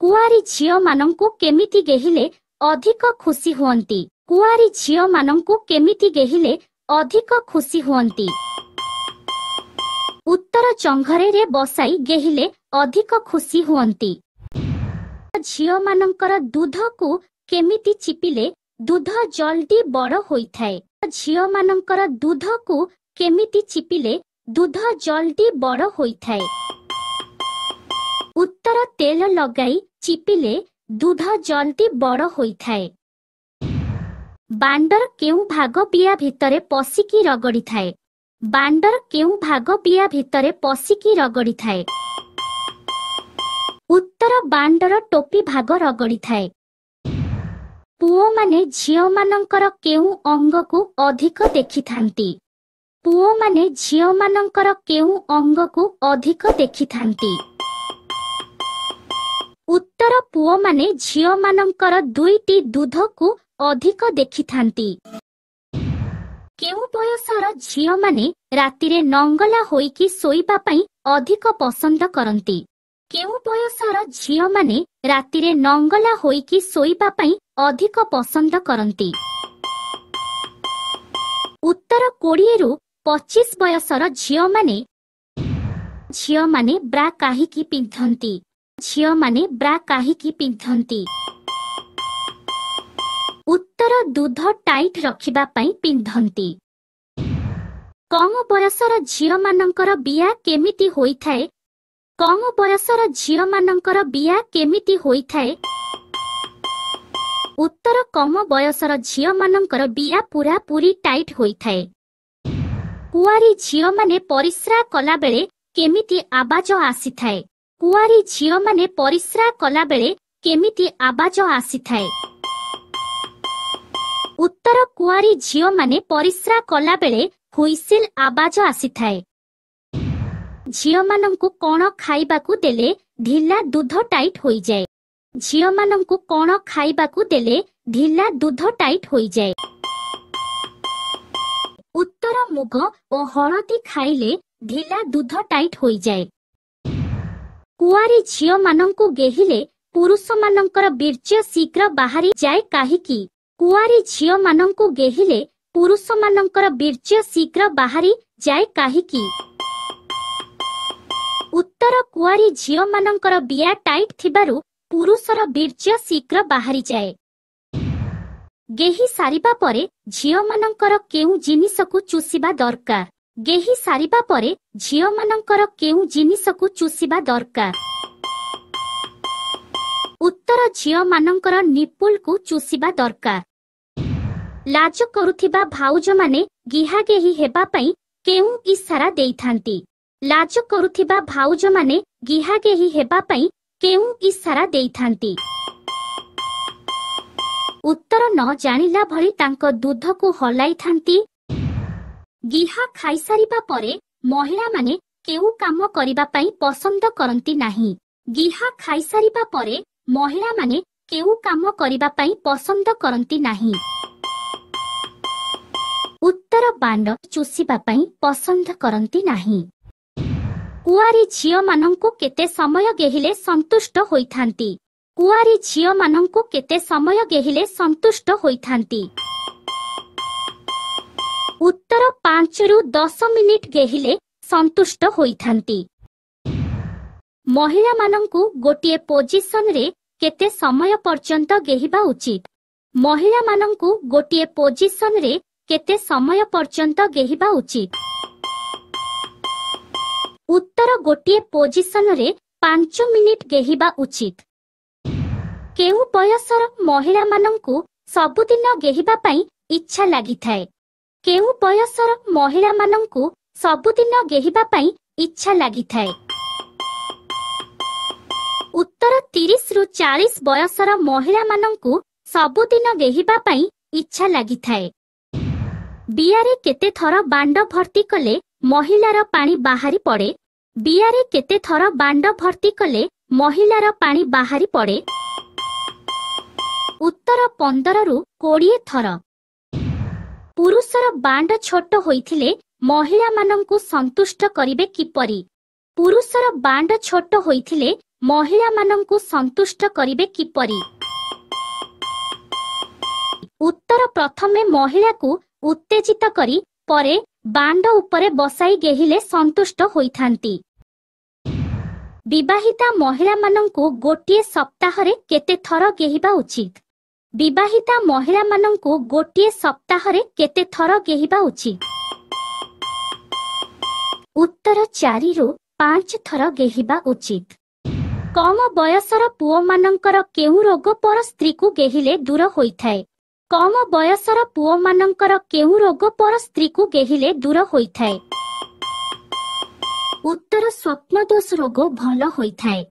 कुआरी झियो मानंकु केमिति गेहिले अधिक खुशी हुअंती। कुआरी झियो मानंकु केमिति गेहिले अधिक खुशी हुअंती। उत्तर चंघरे रे बसाई गेहिले अधिक खुशी हुअंती। झियो मानंकर दूध को केमिति चिपिले दूध जल्दी बड़ होइथाए। झियो मानंकर दूध को केमिति चिपिले दूध जल्दी बड़ होइथाए। उत्तर तेल लगाई चिपिले दूध जल्दी बड़ होइथाए। बांडर केउ भाग बिया भितरे पसिकी रगड़ी थाए। बांडर केउ भाग बिया भितरे पसिकी रगड़ी थाए। उत्तर बांडर टोपी भाग रगड़ी थाए। पुओ माने झियो मानंकर केउ अंग को अधिक देखि थांती। पुओ माने झियो मानंकर केउ अंग को अधिक देखि थांती। उत्तर पुओ माने झियो मानंकर दुईटी दूध को अधिक देखि थांती। केउ बयसर झियो माने रातिरे नंगला होइकी सोइबा पई अधिक पसंद करंती। केउ बयसर झियो माने रातिरे नंगला होइकी सोइबा पई अधिक पसंद करंती। उत्तर 20 रु 25 बयसर झियो माने ब्रा काहिकी पिंधंती। झियो माने ब्रा काहिकी पिंधंती। उत्तर दूध टाइट रखिबा पई पिंधंती। कम बयसर झियो मानंकर बिया केमिति होइथाए। कम बयसर झियो मानंकर बिया केमिति होइथाए। उत्तर कम बयसर झियो मानंकर बिया पूरा पूरी टाइट होइथाए। कुआरी झियो माने परिस्रा कला बेले केमिति आवाज आसीथाए। कुआरी झियो माने परिस्रा कला बेले केमिति आवाज आसीथाए। उत्तर कुआरी झियो माने परिस्रा कला बेले हुइसिल आवाज आसीथाए। झियो मानंकु कोण खाइबाकू देले ढिला दूध टाइट होई जाए। झियो मानंकु कोण खाइबाकू देले ढिला दूध टाइट होई जाए। उत्तर मुग ओ हळदी खाइले ढिला दूध टाइट होई जाए। कुआरी झियो मानंकु गेहिले पुरुष मानंकर बीर्य शीघ्र बाहरी जाए काहिकी। कुआरी झियो मानंकु गेहिले पुरुष मानंकर बीर्य शीघ्र बाहरी जाए काहिकी। उत्तर कुआरी झियो मानंकर बिया टाइट थिबारु पुरुषर बीर्य शीघ्र बाहरी जाए। गेही सारिबा परे झियो मानंकर केउ जिनिसकु चुसिबा दरकार। गेही सारिबा परे झियो मानंकर केउ जिनिसकु चुसिबा दरकार। उत्तर झियो मानंकर निपुल को चुसिबा दरकार। लाज करुथिबा भाउज माने गिहा गेही हेबा पई केउ इशारा देइथांती। लाज करुथिबा भाउज माने गिहा गेही हेबा पई केउ इशारा देइथांती। उत्तर न जानिला भली तांको दूध को हलाई थांती। गिहा खाइसारिबा परे महिला माने केउ काम करिबा पई पसंद करंती नाही। गिहा खाइसारिबा परे महिला माने केउ काम करिबा पई पसंद करंती नाही। उत्तर बांड चुसिबा पई पसंद करंती नाही। कुआरी झियो मानंकु केते समय गेहिले संतुष्ट होइथांती। कुआरी झियो मानंकु केते समय गेहिले संतुष्ट होइथांती। उत्तर 5 रु 10 मिनिट गेहिले संतुष्ट होइथांती। महिला मानंकु गोटिए पोजिशन रे केते समय पर्यंत गेहिबा उचित। महिला मानंकु गोटिए पोजिशन रे केते समय पर्यंत गेहिबा उचित। उत्तर गोटिए पोजिशन रे 5 मिनिट गेहिबा उचित। केउ बयसर महिला मानंकु सबुदिन गेहिबा पई इच्छा लागिथाए। केउ बयसर महिला मानंकु सबुदिन गेहिबा पई इच्छा लागिथाए। उत्तर 30 रु 40 बयसर महिला मानंकु सबुदिन गेहिबा पई इच्छा लागिथाए। बियारे केते थर बांड भर्ती कले महिलार पानी बाहरी पड़े। बियारे केते थर बांड भर्ती कले महिलार पानी बाहरी पड़े। उत्तर 15 रु 20 थर। पुरुषर बांड छोट होइथिले महिला मानंकु संतुष्ट करिवे किपरि। पुरुषर बांड छोट होइथिले महिलाମାନଙ୍କୁ ସନ୍ତୁଷ୍ଟ କରିବେ କିପରି? ଉତ୍ତର ପ୍ରଥମେ ମହିଳାକୁ ଉତ୍ତେଜିତ କରି ପରେ ବାଣ୍ଡ ଉପରେ ବସାଇ ଗେହିଲେ ସନ୍ତୁଷ୍ଟ ହୋଇଥାନ୍ତି। ବିବାହିତା ମହିଳାମାନଙ୍କୁ ଗୋଟିଏ ସପ୍ତାହରେ କେତେ ଥର ଗେହିବା ଉଚିତ? ବିବାହିତା ମହିଳାମାନଙ୍କୁ ଗୋଟିଏ ସପ୍ତାହରେ କେତେ ଥର ଗେହିବା ଉଚିତ? ଉତ୍ତର 4 ରୁ 5 ଥର ଗେହିବା ଉଚିତ। କମ ବୟସର ପୁଅମାନଙ୍କର କେଉଁ ରୋଗ ପର ସ୍ତ୍ରୀକୁ ଗେହିଲେ ଦୂର ହୋଇଥାଏ? କମ ବୟସର ପୁଅମାନଙ୍କର କେଉଁ ରୋଗ ପର ସ୍ତ୍ରୀକୁ ଗେହିଲେ ଦୂର ହୋଇଥାଏ? ଉତ୍ତର ସ୍ୱପ୍ନଦୋଷ ରୋଗ ଭଲ ହୋଇଥାଏ।